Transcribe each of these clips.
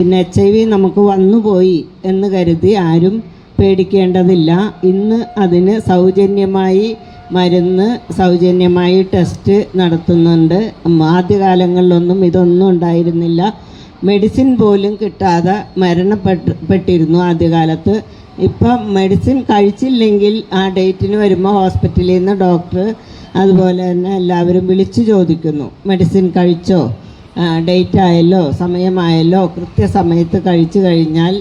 പിന്നെ HIV നമുക്ക് വന്നുപോയി എന്ന് കരുതി ആരും പേടിക്കേണ്ടതില്ല. ഇന്ന് അതിന് സൗജന്യമായി മരുന്ന്, സൗജന്യമായി ടെസ്റ്റ് നടത്തുന്നുണ്ട്. ആദ്യകാലങ്ങളിലൊന്നും ഇതൊന്നും ഉണ്ടായിരുന്നില്ല. മെഡിസിൻ പോലും കിട്ടാതെ മരണപ്പെട്ടിരുന്നു ആദ്യകാലത്ത്. ഇപ്പം മെഡിസിൻ കഴിച്ചില്ലെങ്കിൽ ആ ഡേറ്റിന് വരുമ്പോൾ ഹോസ്പിറ്റലിൽ നിന്ന് ഡോക്ടർ അതുപോലെ തന്നെ എല്ലാവരും വിളിച്ചു ചോദിക്കുന്നു, മെഡിസിൻ കഴിച്ചോ, ഡേറ്റ് ആയല്ലോ, സമയമായല്ലോ. കൃത്യസമയത്ത് കഴിച്ചു കഴിഞ്ഞാൽ,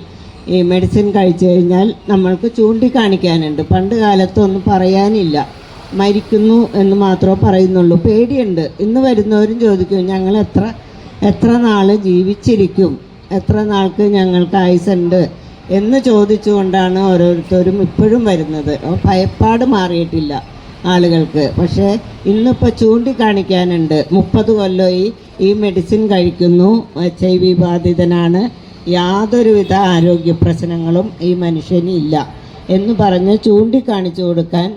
ഈ മെഡിസിൻ കഴിച്ചു കഴിഞ്ഞാൽ നമ്മൾക്ക് ചൂണ്ടിക്കാണിക്കാനുണ്ട്. പണ്ട് കാലത്തൊന്നും പറയാനില്ല, മരിക്കുന്നു എന്ന് മാത്രമേ പറയുന്നുള്ളൂ. പേടിയുണ്ട്. ഇന്ന് വരുന്നവരും ചോദിക്കും, ഞങ്ങൾ എത്ര നാൾ ജീവിച്ചിരിക്കും, എത്ര നാൾക്ക് ഞങ്ങൾക്ക് ആയുസുണ്ട് എന്ന് ചോദിച്ചുകൊണ്ടാണ് ഓരോരുത്തരും ഇപ്പോഴും വരുന്നത്. ഭയപ്പാട് മാറിയിട്ടില്ല ആളുകൾക്ക്. പക്ഷേ ഇന്നിപ്പോൾ ചൂണ്ടിക്കാണിക്കാനുണ്ട്. 30 കൊല്ലമായി ഈ മെഡിസിൻ കഴിക്കുന്നു, HIV ബാധിതനാണ്, യാതൊരുവിധ ആരോഗ്യ പ്രശ്നങ്ങളും ഈ മനുഷ്യന് ഇല്ല എന്ന് പറഞ്ഞ് ചൂണ്ടിക്കാണിച്ചു കൊടുക്കാൻ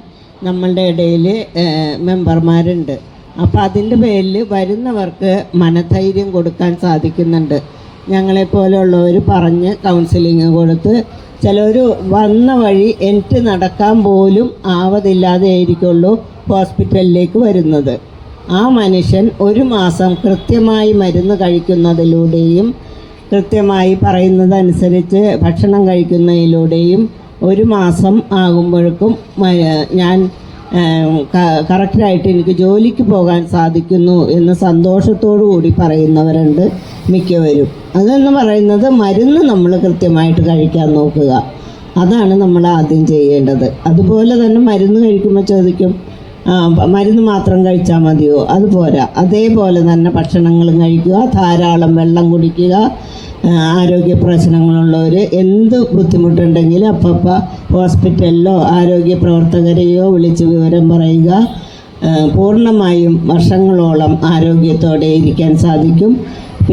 നമ്മളുടെ ഇടയിൽ മെമ്പർമാരുണ്ട്. അപ്പോൾ അതിൻ്റെ പേരിൽ വരുന്നവർക്ക് മനധൈര്യം കൊടുക്കാൻ സാധിക്കുന്നുണ്ട്. ഞങ്ങളെപ്പോലെയുള്ളവർ പറഞ്ഞ് കൗൺസിലിങ് കൊടുത്ത്, ചിലർ വന്ന വഴി എനിക്ക് നടക്കാൻ പോലും ആവതില്ലാതെ ആയിരിക്കുള്ളൂ ഹോസ്പിറ്റലിലേക്ക് വരുന്നത്. ആ മനുഷ്യൻ 1 മാസം കൃത്യമായി മരുന്ന് കഴിക്കുന്നതിലൂടെയും കൃത്യമായി പറയുന്നതനുസരിച്ച് ഭക്ഷണം കഴിക്കുന്നതിലൂടെയും 1 മാസം ആകുമ്പോഴേക്കും ഞാൻ കറക്റ്റായിട്ട് എനിക്ക് ജോലിക്ക് പോകാൻ സാധിക്കുന്നു എന്ന് സന്തോഷത്തോടു കൂടി പറയുന്നവരുണ്ട് മിക്കവരും. അതെന്ന് പറയുന്നത് മരുന്ന് നമ്മൾ കൃത്യമായിട്ട് കഴിക്കാൻ നോക്കുക. അതാണ് നമ്മൾ ആദ്യം ചെയ്യേണ്ടത്. അതുപോലെ തന്നെ മരുന്ന് കഴിക്കുമ്പോൾ ചോദിക്കും, മരുന്ന് മാത്രം കഴിച്ചാൽ മതിയോ? അതുപോരാ. അതേപോലെ തന്നെ ഭക്ഷണങ്ങളും കഴിക്കുക, ധാരാളം വെള്ളം കുടിക്കുക. ആരോഗ്യ പ്രശ്നങ്ങളുള്ളവർ എന്ത് ബുദ്ധിമുട്ടുണ്ടെങ്കിലും അപ്പം ഹോസ്പിറ്റലിലോ ആരോഗ്യ പ്രവർത്തകരെയോ വിളിച്ച് വിവരം പറയുക. പൂർണ്ണമായും വർഷങ്ങളോളം ആരോഗ്യത്തോടെ ഇരിക്കാൻ സാധിക്കും.